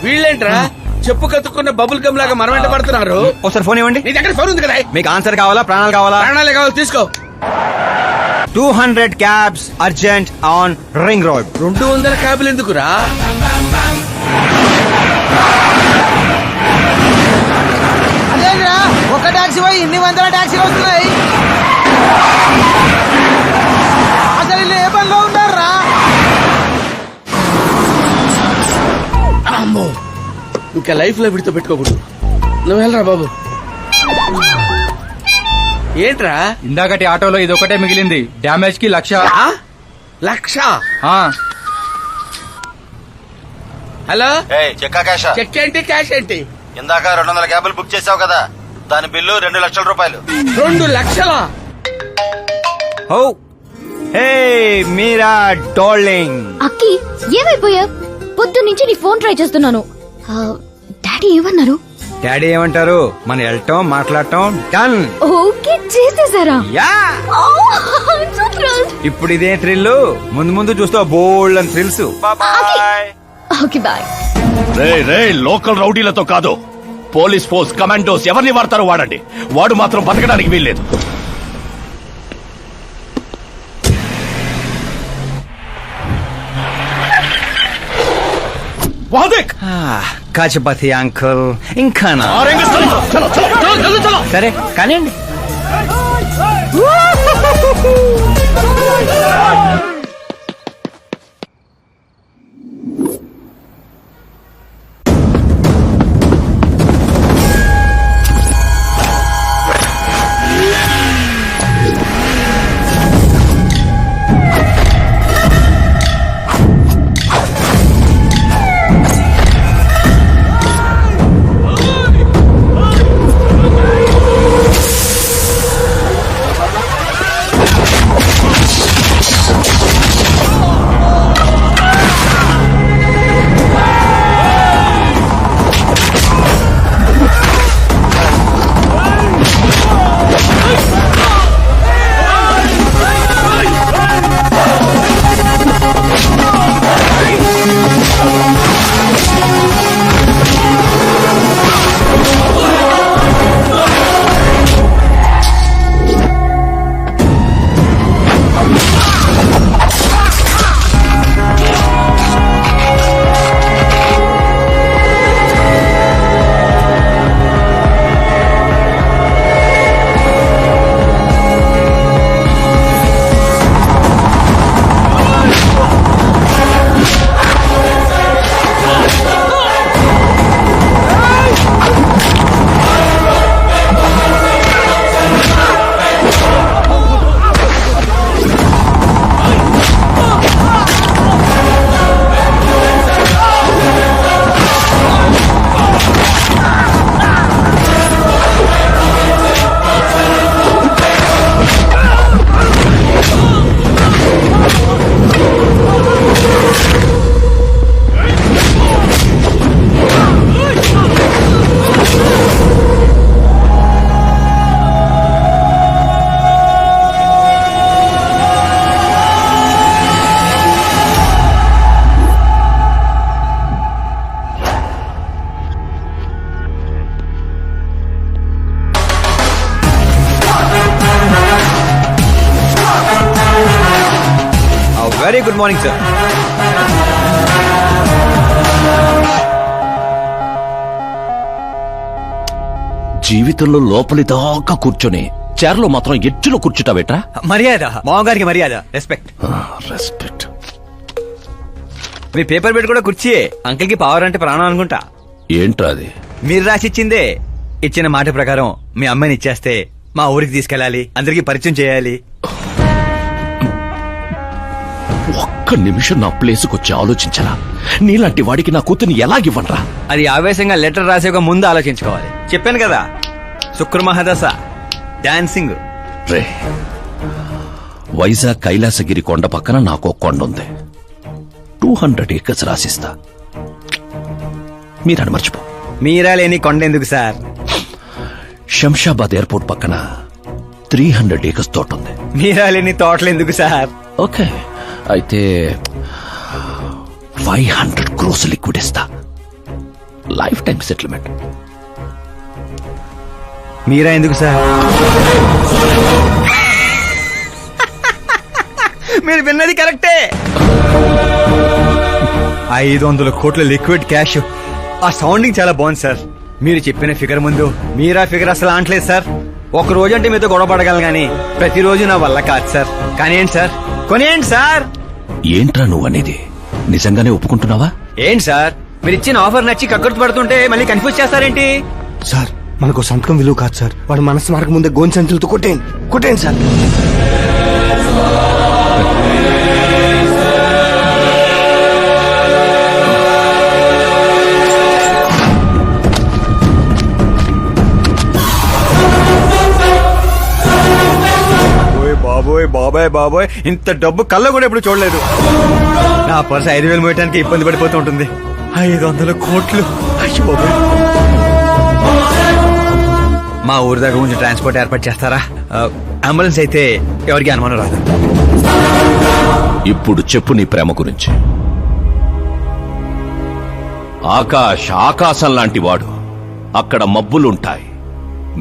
వీళ్ళేంట్రా చెప్పు కత్తుకున్న bubble gum లాగా మనం వెంట పడుతున్నారు. ఒకసారి ఫోన్ ఇవ్వండి. నీ దగ్గర ఫోన్ ఉంది కదా. మీకు ఆన్సర్ కావాలా ప్రాణాలు కావాలా? ప్రాణాలే కావాలి, తీసుకో. 200 cabs urgent on ring road. 200 క్యాబులు ఎందుకురా? అదేంద్రా ఒక టాక్సీ పోయి ఇన్ని వందల టాక్సీలు వస్తున్నాయి. అసలు వీళ్ళు ఏ పనిలో ఉన్నారా? అమ్మో, ఇంకా లైఫ్ లో విడితో పెట్టుకోకూడదు. నువ్వు వెళ్ళరా బాబు. ఏంట్రా ఇందాకటి ఆటోలో ఇదొకటే మిగిలింది. డ్యామేజ్ కి 1,00,000. 1,00,000? హలో, చెక్కా క్యాషా? చెక్ ఏంటి క్యాష్ ఏంటి? ఇందాక 200 క్యాబులు బుక్ చేసావు కదా, దాని బిల్లు 2 లక్షల రూపాయలు. 2 లక్షలా? ఓ హే మీరా డార్లింగ్. అక్కి ఏమైపోయా? పొద్దు నుంచి నీ ఫోన్ ట్రై చేస్తున్నాను. డాడీ ఏమన్నారు? డాడీ ఏమంటారు? మన వెళ్ళటం మాట్లాడటం డన్. ఓకే చేసేసారా? యా. ఇప్పుడు ఇదే థ్రిల్, ముందు ముందు చూస్తావు బోల్డ్ అని థ్రిల్స్. Okay boy. రే లోకల్ రౌడీలతో కాదు, పోలీస్ ఫోర్స్ కమాండోస్ ఎవరిని వాడతారో వాడండి. వాడు మాత్రం బతకడానికి వీల్లేదు. కాచపతి అంకుల్ ఇంకా సరే కానివ్వండి. Very good morning sir. జీవితంలో లోపలి దాకా కూర్చొని చైర్లో మాత్రం ఎడ్జ్లో కూర్చుంటావేట్రా? మర్యాద, మామగారికి మర్యాద, రెస్పెక్ట్. రెస్పెక్ట్. మీ పేపర్ పెట్టి కూడా కుర్చీయే. అంకిల్ కి పవర్ అంటే ప్రాణం అనుకుంటా. ఏంట్రా అది? మీరు రాసిచ్చిందే. ఇచ్చిన మాట ప్రకారం మీ అమ్మాయిని ఇచ్చేస్తే మా ఊరికి తీసుకెళ్ళాలి, అందరికి పరిచయం చేయాలి. ఒక్క నిమిషం నా ప్లేసుకు వచ్చి ఆలోచించరా? నీలాంటి వాడికి నా కూతుర్ని ఎలాగివ్వనరా? అది ఆవేశంగా లెటర్ రాసే ముందు ఆలోచించుకోవాలి. చెప్పాను కదా, శుక్ర మహాదశ, డాన్సింగ్. రే, వైజాగ్ కైలాసగిరి కొండ పక్కన నాకు కొండ ఉంది. 200 ఏకర్స్ రాసిస్తా. మీరని మర్చిపో. మీరా లేని కొండ ఎందుకు సార్? శంషాబాద్ ఎయిర్పోర్ట్ పక్కన 300 ఏకర్స్ తోట ఉంది. మీరా లేని తోటలు ఎందుకు సార్? ఓకే, అయితే 500 crores లిక్విడ్ ఇస్తా. Lifetime settlement. మీరా ఎందుకు సార్? మీరు విన్నది కరెక్టే. 500 కోట్ల లిక్విడ్ క్యాష్. ఆ సౌండింగ్ చాలా బాగుంది సార్. మీరు చెప్పిన ఫిగర్ ముందు మీరా ఫిగర్ అసలు అంటలేదు సార్. ఒక రోజు అంటే మీతో గొడవ పడగలను కానీ ప్రతిరోజు నా వల్ల కాదు సార్. కానీ ఏంటి సార్, కొనేయండి సార్. ఏంట్రా నువ్వు అనేది? నిజంగానే ఒప్పుకుంటున్నావా? ఏంటి సార్, మీరు ఇచ్చిన ఆఫర్ నచ్చి కక్కుర్తి పడుతుంటే మళ్ళీ కన్ఫ్యూజ్ చేస్తారేంటి? సార్ మనకు సంతకం విలువ కాదు సార్. వాడు మనసు మార్గ ముందే గోన్ సంచులతో కొట్టేయండి సార్. బాబోయ్ బాబాయ్ బాబోయ్, ఇంత డబ్బు కళ్ళ కూడా ఎప్పుడు చూడలేదు. నా పర్స్ 5,000 మోయటానికి ఇబ్బంది పడిపోతూ ఉంటుంది. 500 కోట్లు. అయ్యో బాబోయ్. మా ఊరి దగ్గర కొంచెం ట్రాన్స్పోర్ట్ ఏర్పాటు చేస్తారా? అంబులెన్స్ అయితే ఎవరికి అనుమానం రాదు. ఇప్పుడు చెప్పు నీ ప్రేమ గురించి. ఆకాశం లాంటి వాడు. అక్కడ మబ్బులుంటాయి,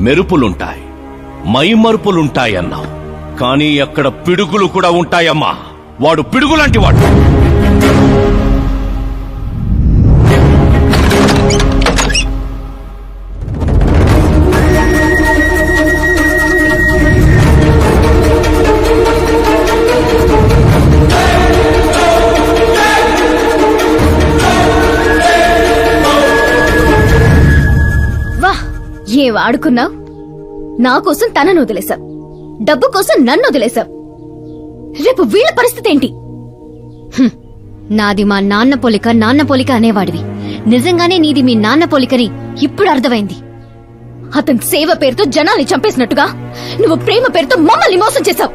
మెరుపులుంటాయి, మైమరుపులుంటాయి అన్నావు. కానీ అక్కడ పిడుగులు కూడా ఉంటాయమ్మా. వాడు పిడుగులాంటి వాడు. వా, ఏం ఆడుకున్నావు? నా కోసం తనను వదిలేశావు, డబ్బు కోసం నన్ను వదిలేశావు. రేపు వీళ్ళ పరిస్థితి ఏంటి? నాది మా నాన్న పోలిక అనేవాడివి. నిజంగానే నీది మీ నాన్న పోలికని ఇప్పుడు అర్థమైంది. అతని సేవ పేరుతో జనాల్ని చంపేసినట్టుగా నువ్వు ప్రేమ పేరుతో మమ్మల్ని మోసం చేశావు.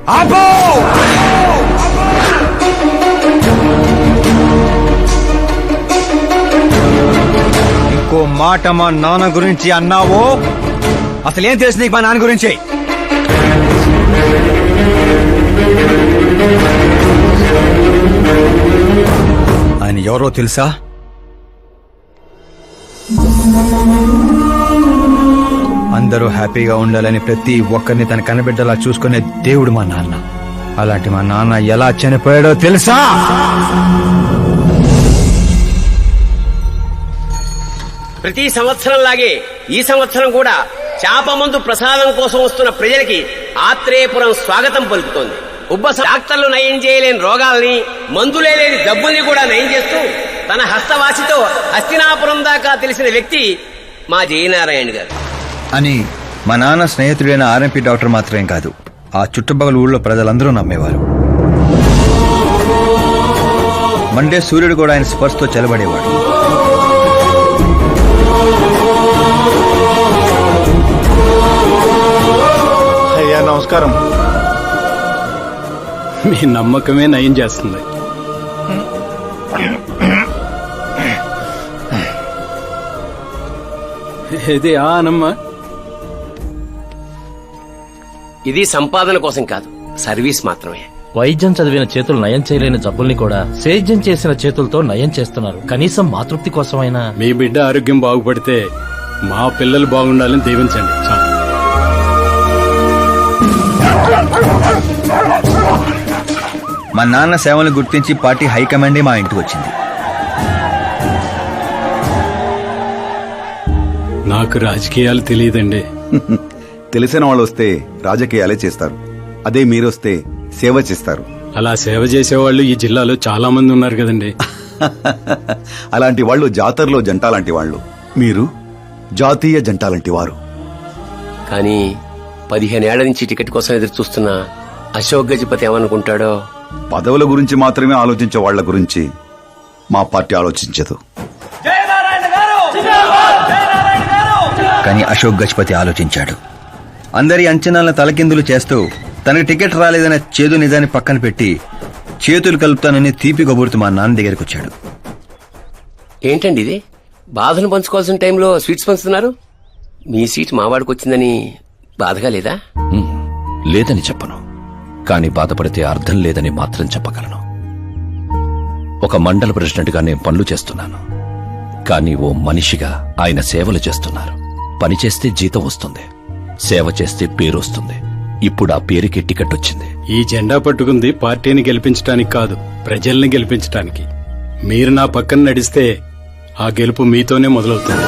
ఇంకో మాట మా నాన్న గురించి అన్నావో అసలేం తెలుసు నీకు మా నాన్న గురించి? ఆయన ఎవరో తెలుసా? అందరూ హ్యాపీగా ఉండాలని ప్రతి ఒక్కరిని తన కనబిడ్డలా చూసుకునే దేవుడు మా నాన్న. అలాంటి మా నాన్న ఎలా చనిపోయాడో తెలుసా? ప్రతి సంవత్సరం లాగే ఈ సంవత్సరం కూడా చాపమందు ప్రసాదం కోసం వస్తున్న ప్రజలకి ఆత్రేయపురం స్వాగతం పలుకుతోంది. డాక్టర్లు నయం చేయలేని రోగాల్ని, మందులే లేని జబ్బుల్ని కూడా నయం చేస్తూ తన హస్తవాసితో హస్తినాపురం దాకా తెలిసిన వ్యక్తి మా జయనారాయణ గారు అని మా నాన్న స్నేహితుడైన ఆర్ఎంపీ డాక్టర్ మాత్రమే కాదు, ఆ చుట్టుపక్కల ఊళ్ళో ప్రజలందరూ నమ్మేవారు. మండే సూర్యుడు కూడా ఆయన స్పర్శతో చెలబడేవాడు. అయ్యా నమస్కారం. మీ నమ్మకమే నయం చేస్తుంది. ఇది ఆనమ్మా. ఇది సంపాదన కోసం కాదు, సర్వీస్ మాత్రమే. వైద్యం చదివిన చేతులు నయం చేయలేని జబ్బుల్ని కూడా సేద్యం చేసిన చేతులతో నయం చేస్తున్నారు. కనీసం మాతృప్తి కోసమైనా. మీ బిడ్డ ఆరోగ్యం బాగుపడితే మా పిల్లలు బాగుండాలని దీవించండి. మా నాన్న సేవలను గుర్తించి పార్టీ హైకమాండే మా ఇంటికి వచ్చింది. నాకు రాజకీయాలు తెలియదండి. తెలిసిన వాళ్ళు వస్తే రాజకీయాలే చేస్తారు. అదే మీరొస్తే సేవ చేస్తారు. అలా సేవ చేసేవాళ్ళు ఈ జిల్లాలో చాలా మంది ఉన్నారు కదండి. అలాంటి వాళ్ళు జాతరలో జంటాలాంటి వాళ్ళు. మీరు జాతీయ జంటాలాంటి వారు. కానీ 15 ఏళ్ల నుంచి టికెట్ కోసం ఎదురు చూస్తున్న అశోక్ గజపతి ఏమనుకుంటాడో. పదవుల గురించి మాత్రమే ఆలోచించే వాళ్ల గురించి మా పార్టీ ఆలోచించదు. కానీ అశోక్ గజపతి ఆలోచించాడు. అందరి అంచనాలను తలకిందులు చేస్తూ తనకు టికెట్ రాలేదనే చేదు నిజాన్ని పక్కన పెట్టి చేతులు కలుపుతానని తీపి కబురుతూ మా నాన్న దగ్గరికి వచ్చాడు. ఏంటండి ఇది? బాధను పంచుకోవాల్సిన టైంలో స్వీట్స్ పంచుతున్నారు. మీ సీట్ మావాడికి వచ్చిందని బాధగా లేదా? లేదని చెప్పను, కానీ బాధపడితే అర్థం లేదని మాత్రం చెప్పగలను. ఒక మండల ప్రెసిడెంట్ గా నేను పనులు చేస్తున్నాను, కానీ ఓ మనిషిగా ఆయన సేవలు చేస్తున్నారు. పని చేస్తే జీతం వస్తుంది, సేవ చేస్తే పేరు వస్తుంది. ఇప్పుడు ఆ పేరుకి టికెట్ వచ్చింది. ఈ జెండా పట్టుకుంది పార్టీని గెలిపించడానికి కాదు, ప్రజల్ని గెలిపించడానికి. మీరు నా పక్కన నడిస్తే ఆ గెలుపు మీతోనే మొదలవుతుంది.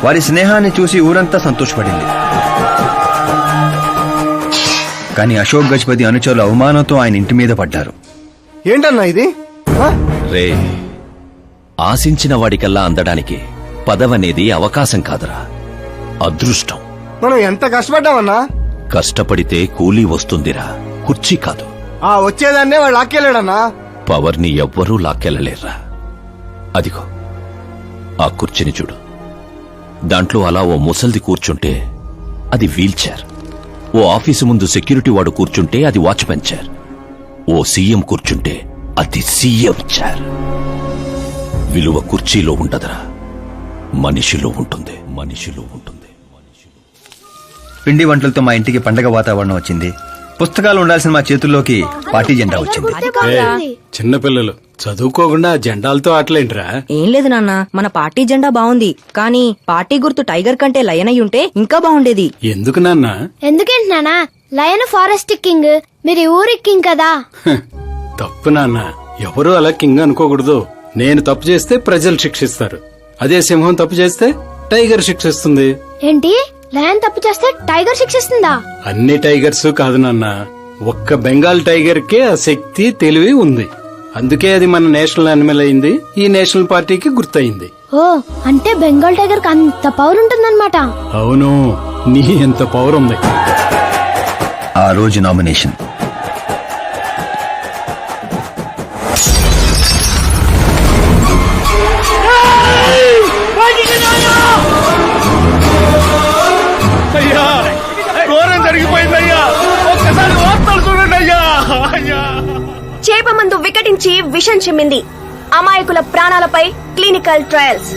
వారి స్నేహాన్ని చూసి ఊరంతా సంతోషపడింది. కానీ అశోక్ గజపతి అనుచరుల అవమానంతో ఆయన ఇంటి మీద పడ్డారు. ఏంటన్నా ఇది? రే, ఆశించిన వాడికల్లా అందడానికి పదవనేది అవకాశం కాదురా, అదృష్టం. మనం ఎంత కష్టపడ్డామన్నా? కష్టపడితే కూలీ వస్తుందిరా, కుర్చీ కాదు. ఆ వచ్చేదాన్నే వాడు లాక్కెళ్ళాడన్నా. పవర్ని ఎవ్వరూ లాక్కెళ్లలేర్రా. అదిగో ఆ కుర్చీని చూడు, దాంట్లో అలా ఓ ముసల్ది కూర్చుంటే అది వీల్ చైర్. ఓ ఆఫీసు ముందు సెక్యూరిటీ వాడు కూర్చుంటే అది వాచ్మెన్ చైర్. ఓ సీఎం కూర్చుంటే అది సీఎం చైర్. విలువ కుర్చీలో ఉండదురా, మనిషిలో ఉంటుంది. మనిషిలో ఉంటుంది. పిండి వంటలతో మా ఇంటికి పండగ వాతావరణం వచ్చింది. పుస్తకాలు ఉండాల్సిన మా చేతుల్లోకి పార్టీ జెండా వచ్చింది. చిన్నపిల్లలు చదువుకోకుండా జెండాలతో ఆటలేంట్రా? ఏం లేదు నాన్న, మన పార్టీ జెండా బాగుంది, కానీ పార్టీ గుర్తు టైగర్ కంటే లయన్ అయి ఉంటే ఇంకా బాగుండేది. ఎందుకు నాన్న? ఎందుకేంటి నానా? లయన్ ఫారెస్ట్ కింగ్, మీరు ఊరి కింగ్ కదా. తప్పు నాన్న, ఎవరూ అలా కింగ్ అనుకోకూడదు. నేను తప్పు చేస్తే ప్రజలు శిక్షిస్తారు, అదే సింహం తప్పు చేస్తే టైగర్ శిక్షిస్తుంది. ఏంటి, లయన్ తప్పు చేస్తే టైగర్ శిక్షిస్తుందా? అన్ని టైగర్స్ కాదు నాన్న, ఒక్క బెంగాల్ టైగర్ కే ఆ శక్తి తెలివి ఉంది. అందుకే అది మన నేషనల్ అనిమల్ అయింది, ఈ నేషనల్ పార్టీకి గుర్తయింది. ఓ, అంటే బెంగాల్ టైగర్ కి అంత పవర్ ఉంటుందన్నమాట. అవును, నీ ఎంత పవర్ ఉంది. ఆ రోజు నామినేషన్. చేప మందు వికటించి విషం చిమ్మింది. అమాయకుల ప్రాణాలపై క్లినికల్ ట్రయల్స్.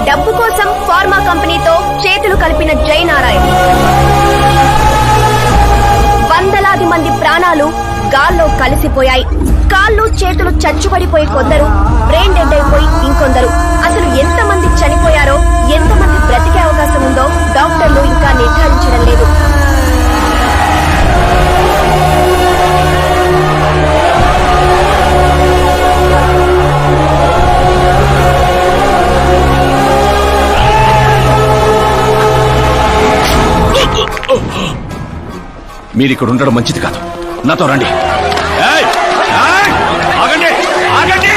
డబ్బు కోసం ఫార్మా కంపెనీతో చేతులు కలిపిన జయనారాయణ. వందలాది మంది ప్రాణాలు గాల్లో కలిసిపోయాయి. కాళ్ళు చేతులు చచ్చుబడిపోయి కొందరు, బ్రెయిన్ డెడ్ అయిపోయి ఇంకొందరు. అసలు ఎంతమంది చనిపోయారో, ఎంతమంది బ్రతికే అవకాశం ఉందో డాక్టర్లు ఇంకా నిర్ధారించడం లేదు. మీరిక్కడ ఉండడం మంచిది కాదు, నాతో రండి. ఆగండి, ఆగండి,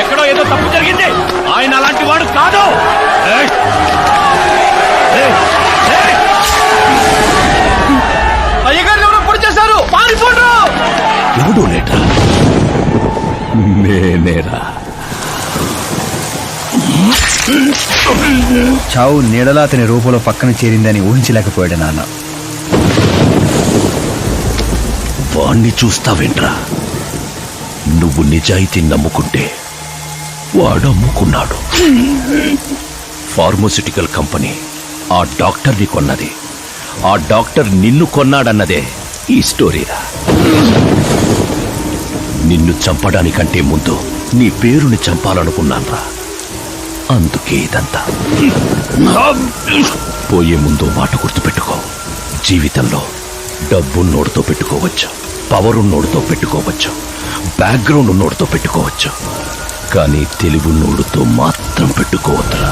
ఎక్కడో ఏదో తప్పు జరిగింది. ఆయన అలాంటి వాడు కాదు. అయ్యగారు ఎవరో పొడి చేశారు, పారిపోండ్రు. ఎవడో లేటరా, నేనేరా. చావు నీడలా అతని రూపంలో పక్కన చేరిందని ఊహించలేకపోయాడు నాన్న. వాణ్ణి చూస్తావేంట్రా? నువ్వు నిజాయితీ నమ్ముకుంటే వాడు అమ్ముకున్నాడు. ఫార్మస్యూటికల్ కంపెనీ ఆ డాక్టర్ని కొన్నది, ఆ డాక్టర్ నిన్ను కొన్నాడన్నదే ఈ స్టోరీరా. నిన్ను చంపడానికంటే ముందు నీ పేరుని చంపాలనుకున్నాన్రా, అందుకే ఇదంతా. పోయే ముందు మాట గుర్తుపెట్టుకో, జీవితంలో డబ్బు నోడుతో పెట్టుకోవచ్చు, పవర్ ఉన్నోడుతో పెట్టుకోవచ్చు, బ్యాక్గ్రౌండ్ ఉన్నోడుతో పెట్టుకోవచ్చు, కానీ తెలివి నోడుతో మాత్రం పెట్టుకోవద్దురా.